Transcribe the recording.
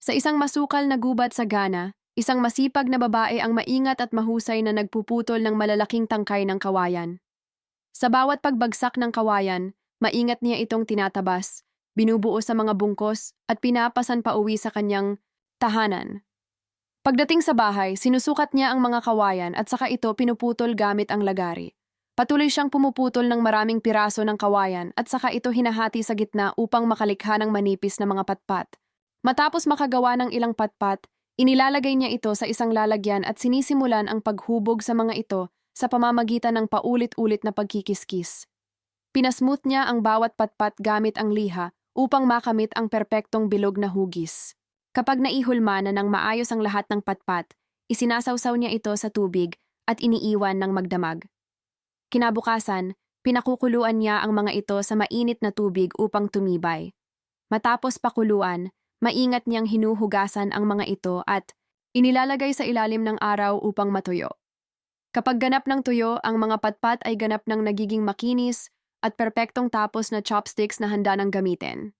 Sa isang masukal na gubat sa Ghana, isang masipag na babae ang maingat at mahusay na nagpuputol ng malalaking tangkay ng kawayan. Sa bawat pagbagsak ng kawayan, maingat niya itong tinatabas, binubuo sa mga bungkos at pinapasan pa uwi sa kanyang tahanan. Pagdating sa bahay, sinusukat niya ang mga kawayan at saka ito pinuputol gamit ang lagari. Patuloy siyang pumuputol ng maraming piraso ng kawayan at saka ito hinahati sa gitna upang makalikha ng manipis na mga patpat. Matapos makagawa ng ilang patpat, inilalagay niya ito sa isang lalagyan at sinisimulan ang paghubog sa mga ito sa pamamagitan ng paulit-ulit na pagkikiskis. Pinasmooth niya ang bawat patpat gamit ang liha upang makamit ang perpektong bilog na hugis. Kapag naihulma na ng maayos ang lahat ng patpat, isinasawsaw niya ito sa tubig at iniiwan ng magdamag. Kinabukasan, pinakukuluan niya ang mga ito sa mainit na tubig upang tumibay. Matapos pakuluan, maingat niyang hinuhugasan ang mga ito at inilalagay sa ilalim ng araw upang matuyo. Kapag ganap ng tuyo, ang mga patpat ay ganap ng nagiging makinis at perpektong tapos na chopsticks na handa ng gamitin.